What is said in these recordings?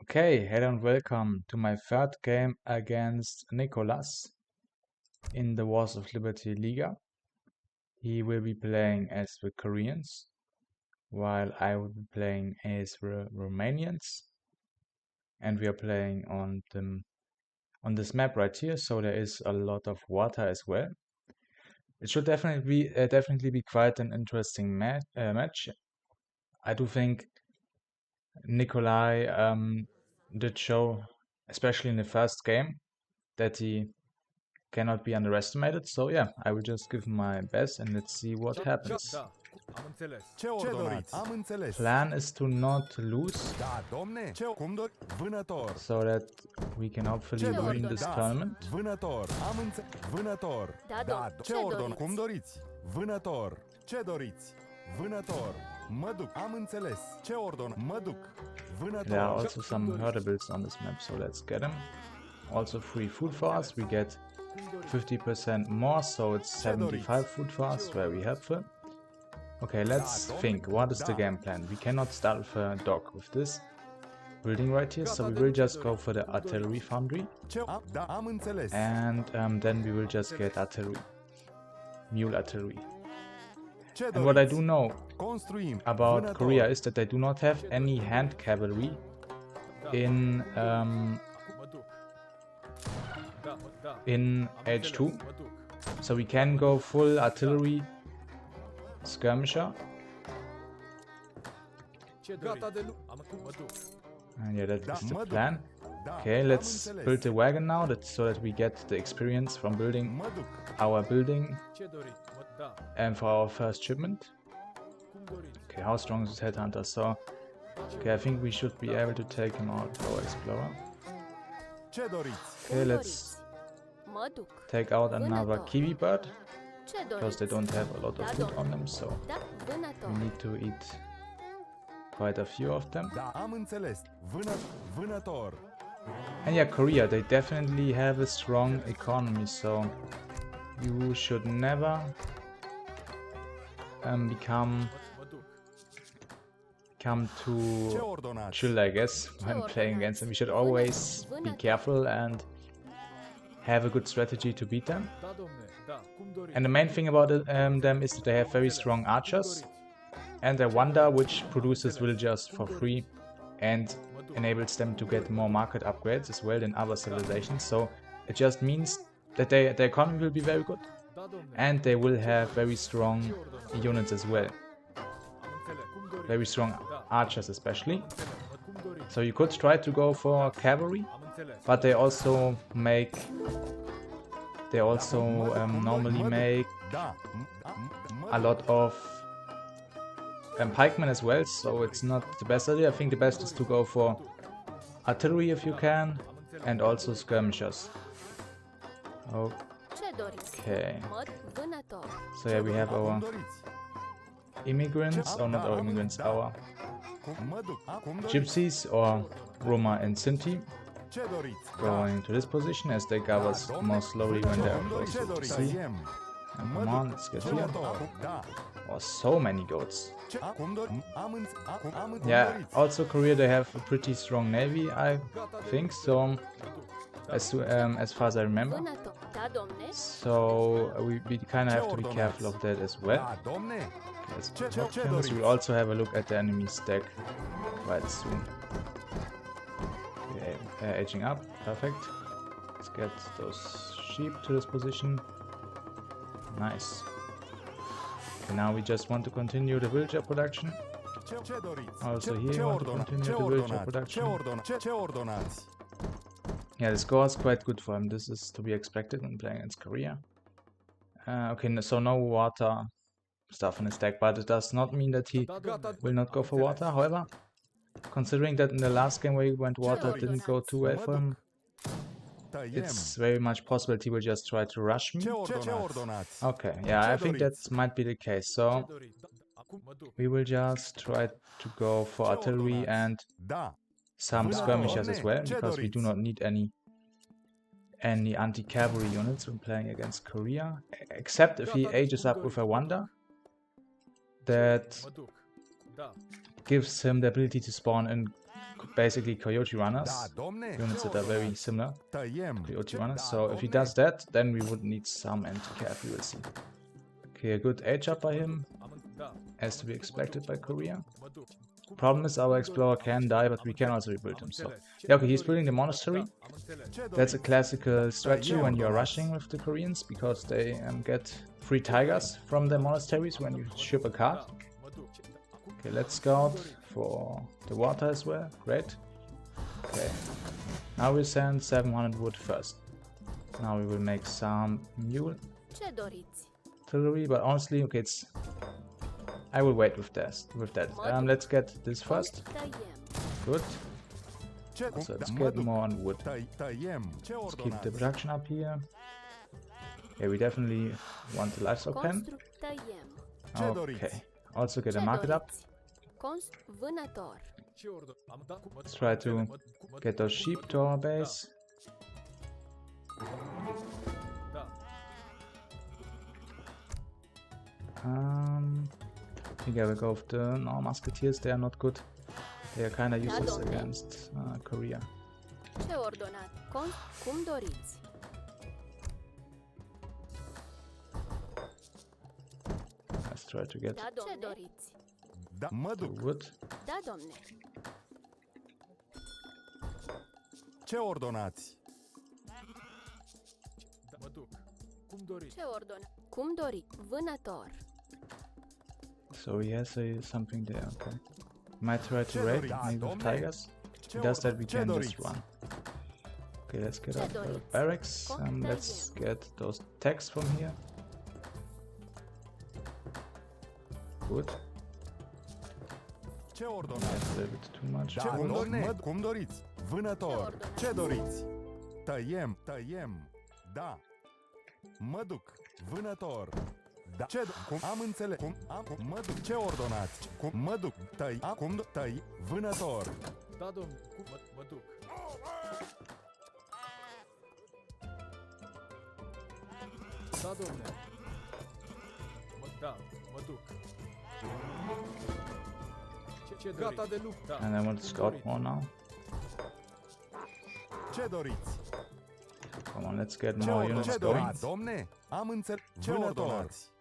Okay, hello and welcome to my third game against Nicolas in the Wars of Liberty Liga. He will be playing as the Koreans, while I will be playing as the Romanians. And we are playing on this map right here, so there is a lot of water as well. It should definitely be quite an interesting match. I do think Nikolai did show, especially in the first game, that he cannot be underestimated. So yeah, I will just give my best and let's see what happens. Da, am înțeles. Ce doriți? Am înțeles. Plan is to not lose, Da, domne. Vânător. so that we can hopefully win this tournament. Vânător. Vânător. Da, ce ordon? Cum doriți? Vânător. Ce doriți? Vânător. Mă duc. Am înțeles. Ce ordon? Mă duc. Vânător. There are also some herdables on this map, so let's get them. Also free food for us, we get 50% more, so it's 75 food for us, very helpful. Okay, let's think, what is the game plan? We cannot start with a dock with this building right here, so we will just go for the artillery foundry. And then we will just get artillery, Mule Artillery. And what I do know about Korea is that they do not have any hand cavalry in H2, so we can go full artillery skirmisher. And yeah, that is the plan. Okay, let's build the wagon now, so that we get the experience from building our building and for our first shipment. Okay, how strong is this headhunter? So, okay, I think we should be able to take him out with our explorer. Okay, let's take out another kiwi bird, because they don't have a lot of food on them, so we need to eat quite a few of them. And yeah, Korea, they definitely have a strong economy, so you should never become too chill, I guess, when playing against them. We should always be careful and have a good strategy to beat them. And the main thing about them is that they have very strong archers and a wonder which produces villagers for free and enables them to get more market upgrades as well than other civilizations. So it just means that their economy will be very good and they will have very strong units as well. Very strong archers especially. So you could try to go for cavalry, but they also normally make a lot of pikemen as well, so it's not the best idea. I think the best is to go for artillery if you can, and also skirmishers. Okay. So yeah, we have our immigrants, or not our immigrants, our gypsies or Roma and Sinti going to this position as they gather more slowly when they are closer to the sea. And come on, let's get here. Oh, so many goats. Yeah, also Korea, they have a pretty strong navy, I think, so as far as I remember. So we kind of have to be careful of that as well. Okay, we'll also have a look at the enemy stack quite soon. Okay, edging up, perfect. Let's get those sheep to this position. Nice. Okay, now we just want to continue the villager production. Also here want to continue the villager production. Yeah, the score is quite good for him. This is to be expected when playing against Korea. Okay, so no water stuff in his deck, but it does not mean that he will not go for water. However, considering that in the last game where he went water it didn't go too well for him, it's very much possible that he will just try to rush me. Okay, yeah, I think that might be the case. So we will just try to go for artillery and some skirmishers as well, because we do not need any anti-cavalry units when playing against Korea, except if he ages up with a wonder that gives him the ability to spawn in basically coyote runners, Da, domne. units that are very similar Tăiem. to coyote runners. So if he does that, then we would need some anti-cav, we will see. Okay, a good age up by him, as to be expected by Korea. Problem is our explorer can die, but we can also rebuild him. So yeah, okay, he's building the monastery. That's a classical strategy when you are rushing with the Koreans, because they get free tigers from the monasteries when you ship a card. Okay, let's scout for the water as well. Great. Okay, now we send 700 wood first. Now we will make some mule artillery, but honestly, okay, I will wait with that. Let's get this first. Good. So let's get more on wood. Let's keep the production up here. Okay, we definitely want the livestock pen. Okay. Also get a market up. Let's try to get those sheep to our base. I think I will go with the musketeers. They are not good. They are kinda useless against Korea. Let's try to get the wood. Ce ordonați? So he has something there, okay. Might try to raid, maybe with tigers. If he does that, we can just run. Okay, let's get up the barracks and let's get those techs from here. Good. Ce ordonați? That's a little bit too much. Da, domne. Cum doriți? Vânător. Ce doriți? Tăiem. Da. Mă duc. Vânător. Da. Ce cum am înțeles. Mă duc. Ce ordonați? Cum mă duc. Tăi. Vânător. Da, domnule. Mă duc. Da, domnule. Mă duc. Gata de luptă. And I want to scout more now. Ce doriți? Come on, let's get more units going. Domne, am înțeles. Ce ordonați?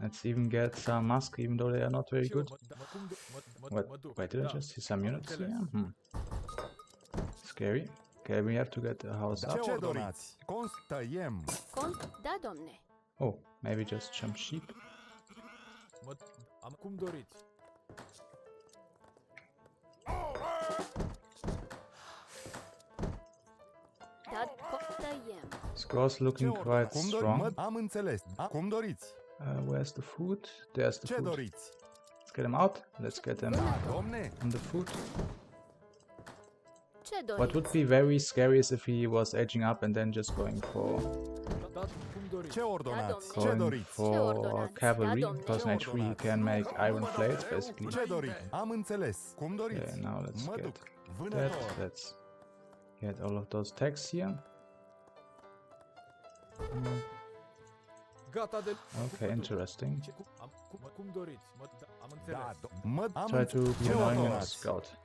Let's even get some musk, even though they are not very good. Wait, did I just see some units here? Scary. Okay, we have to get the house up. Ce doriți? Tăiem. Oh, maybe just jump sheep. Cum doriți? Score's looking quite strong. Am înțeles. Cum doriți? Where's the food? There's the Ce food. doriți? Let's get them out. Let's get them Domne. on the food. What would be very scary is if he was edging up and then just going for Ce ordonați? Ce doriți? cavalry, because in H3 he can make iron plates basically. Ce doriți? Am înțeles. Cum doriți? Okay, now let's Mă get duc. that. Vânător. Let's get all of those techs here. Gata de... Okay, interesting. Cum doriți? Am înțeles. Try to be annoying and scout.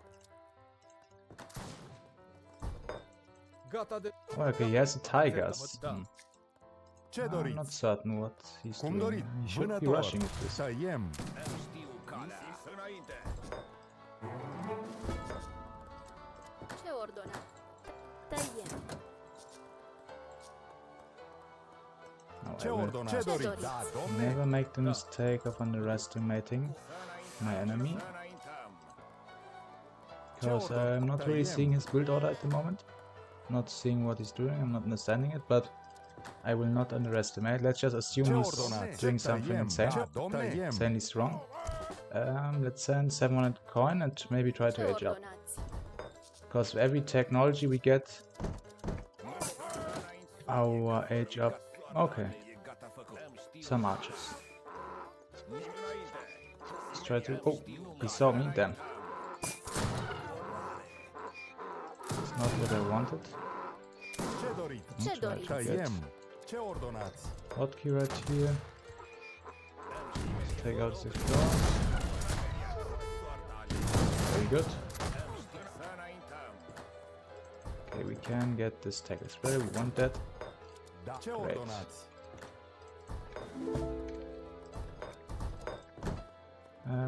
Gata de... Oh, okay, he has the tigers. Ce I'm doriți? not certain what he's Cum doing. doriți? He should be Vânător. rushing with this. Tăiem. Ce ordona? Tăiem. Ce ordonați? Ce doriți? Da, domne. Never make the mistake of underestimating my enemy, because I'm not really seeing his build order at the moment. Not seeing what he's doing, I'm not understanding it, but I will not underestimate. Let's just assume he's doing something insane, insanely strong. Let's send 700 coin and maybe try to age up, because every technology we get, our age up. Okay, some archers. Let's try to... Oh, he saw me, damn. It's not what I wanted. Ce doriți? Ce doriți? Tăiem. Ce ordonați? Hotkey right here. Let's take out this door. Very good. Okay, we can get this tech as well. We want that. Da. Ce Great. ordonați?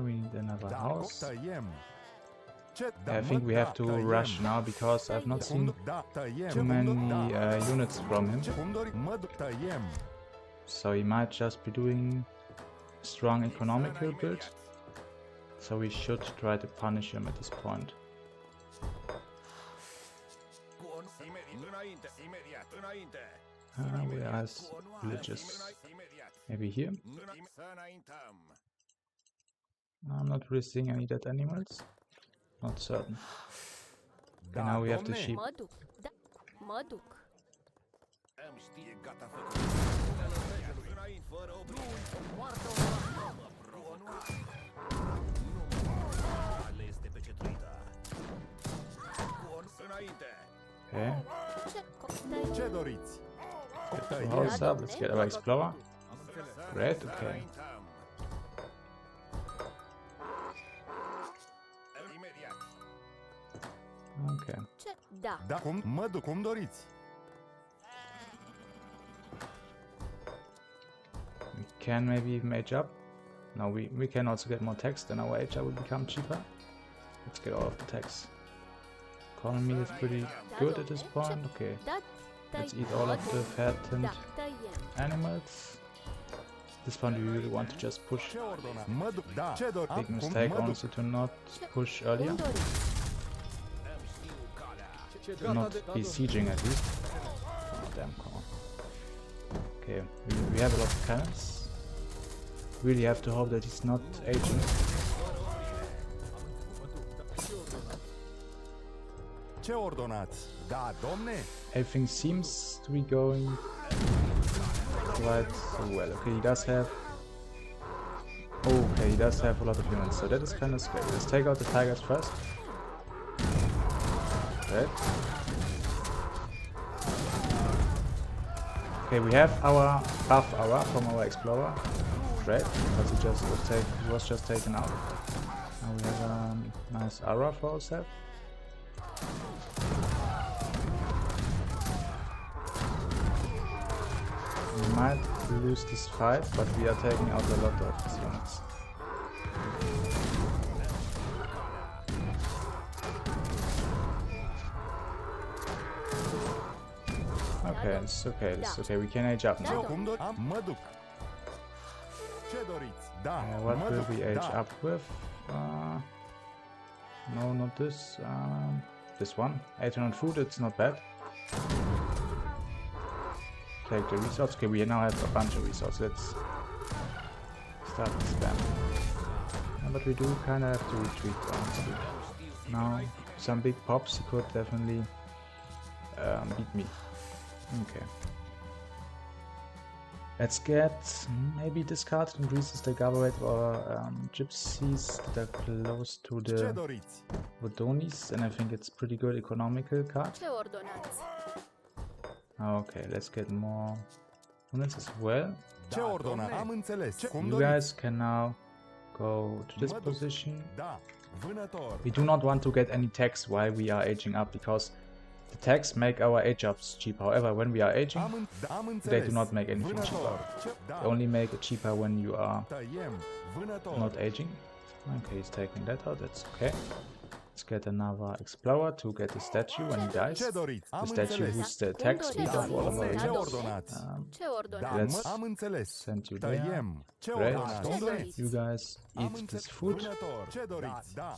We need another Da. house. Tăiem. Ce? Da. I think we have to rush now because I've not seen Da. Tăiem. too many units from him. Cum dori? Mă duc. Tăiem. So he might just be doing a strong economical build. So we should try to punish him at this point. Where are his villages? Maybe here? I'm not really seeing any dead animals. Not certain. Okay, now we have the sheep. Mă duc. Da. Mă duc. Okay. Ce doriți? Get the house up. Let's get our explorer. Am înțeles. Great, okay. Okay. Ce? Da. Da. Cum? Mă duc. Cum doriți? We can maybe even age up. No, we can also get more tax, then our age will become cheaper. Let's get all of the tax. Economy is pretty good at this point. Okay, Da. let's eat all of the fattened Da. Tăiem. animals. This one we really want to just push. Ce ordonați? Mă duc. Da. Ce doriți? Big Cum? mistake, Mă duc. honestly, to not push earlier. Cum doriți? Ce To gata not de... Da, be domnule. sieging at least. Damn, come on. Okay, we have a lot of cannons. Really have to hope that he's not aging. Ce ordonați? Da, domne. Everything seems to be going quite well. Okay, he does have... Okay, he does have a lot of units, so that is kind of scary. Let's take out the tigers first. Right. Okay, we have our buff aura from our explorer. Great, because he was just taken out. Now we have a nice aura for ourselves. We might lose this fight, but we are taking out a lot of his units. Okay, it's okay, it's okay. We can age up now. Cum doriți? Mă duc. Ce doriți? Da. What Mă will duc. we age Da. up with? No, not this. This one. 800 food, it's not bad. Take the resource. Okay, we now have a bunch of resources. Let's start the spam. But we do kind of have to retreat, honestly. Now, some big pops, he could definitely beat me. Okay. Let's get maybe this card increases the gather rate of our gypsies that are close to Ce the doriți? Vodonis, and I think it's pretty good economical card. Ce ordonați? Okay, let's get more units as well. Ce ordonați? Am înțeles. Ce? Cum You doriți? guys can now go to this Mă duc. position. Da. Vânător. We do not want to get any tax while we are aging up because the tax make our age ups cheap. However, when we are aging, Am înțeles. they do not make anything Vânător. cheaper. Ce? Da. They only make it cheaper when you are Tăiem. Vânător. not aging. Okay, he's taking that out, that's okay. Let's get another explorer to get the statue when he dies. Ce doriți? The Am statue înțeles. who's the tax speed of all of our Ce agents. ordonați? Ce Da, ordonați? Let's am înțeles. send you there. Tăiem. Ce Great. ordonați? Ce doriți? You guys Am eat înțeles. this food. Vânător. Ce doriți? Da.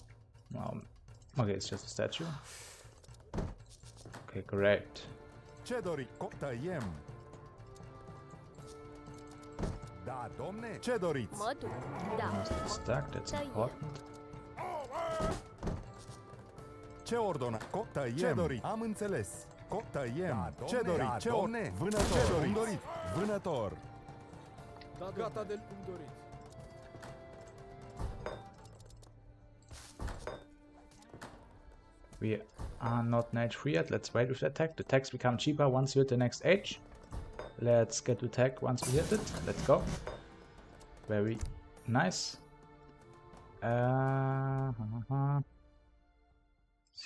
Okay, it's just a statue. Okay, great. Ce doriți? Tăiem. Da, domne. Ce doriți? Mă duc. Da. Must be stuck, that's Tăiem. important. Ce ordona? Tăiem. Ce doriți? Am înțeles. Tăiem. Ce doriți? Ce ordone? Vânător. Ce doriți? Vânător. Da, gata de cum doriți. We are not in age 3 yet. Let's wait with the attack. The attacks become cheaper once you hit the next age. Let's get to attack once we hit it. Let's go. Very nice.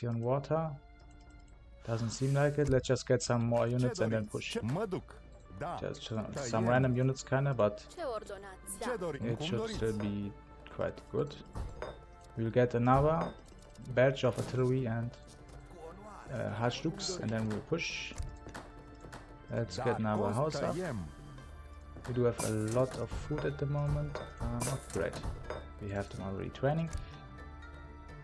he on water? Doesn't seem like it. Let's just get some more Ce units and then doriți? push. Mă duc. Da. Just some Tăiem. random units kinda, but Ce ordonați? Ce Da. doriți? it Cum should doriți? still be quite good. We'll get another batch of artillery and Hajdukes, and then we'll push. Let's Da, get another cost house up. tăiem. We do have a lot of food at the moment. Not great. We have them already training.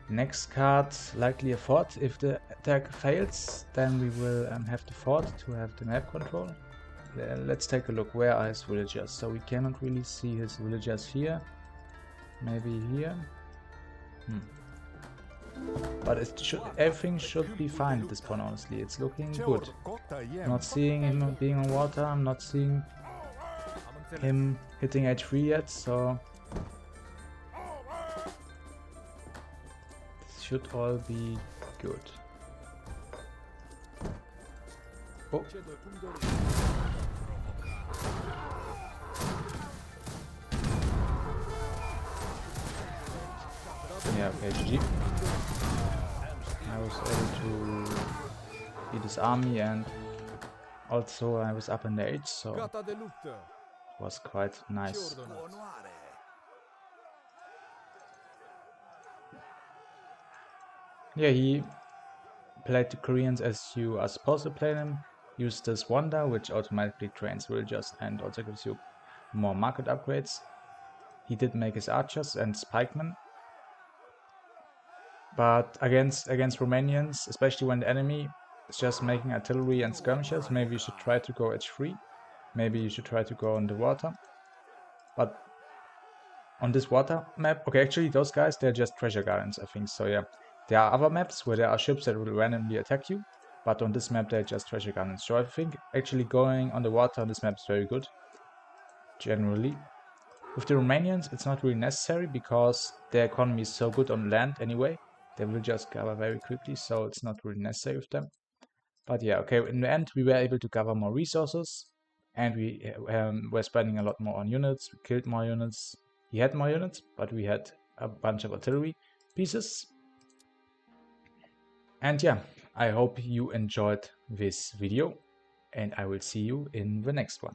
Next card, likely a fort. If the attack fails, then we will have the fort to have the map control. Let's take a look. Where are his villagers? So we cannot really see his villagers here. Maybe here. But everything should be fine at this point, honestly. It's looking Ce good. tăiem. Not seeing him being on water. I'm not seeing him hitting H3 yet, so this should all be good. Oh, Ce doriți? Cum doriți? yeah, okay, GG. I was able to beat his army, and also I was up in the age, so it Gata de luptă. was quite Ce nice. ordonați? Yeah, he played the Koreans as you are supposed to play them. Used this wonder, which automatically trains villagers and also gives you more market upgrades. He did make his archers and spikemen. But against Romanians, especially when the enemy is just making artillery and skirmishers, maybe you should try to go H3. Maybe you should try to go on the water. But on this water map, okay, actually those guys, they're just treasure gardens, I think. So yeah, there are other maps where there are ships that will randomly attack you. But on this map, they're just treasure gardens. So I think actually going on the water on this map is very good. Generally. With the Romanians, it's not really necessary because their economy is so good on land anyway. They will just gather very quickly, so it's not really necessary with them. But yeah, okay, in the end, we were able to gather more resources, and we were spending a lot more on units. We killed more units. He had more units, but we had a bunch of artillery pieces. And yeah, I hope you enjoyed this video, and I will see you in the next one.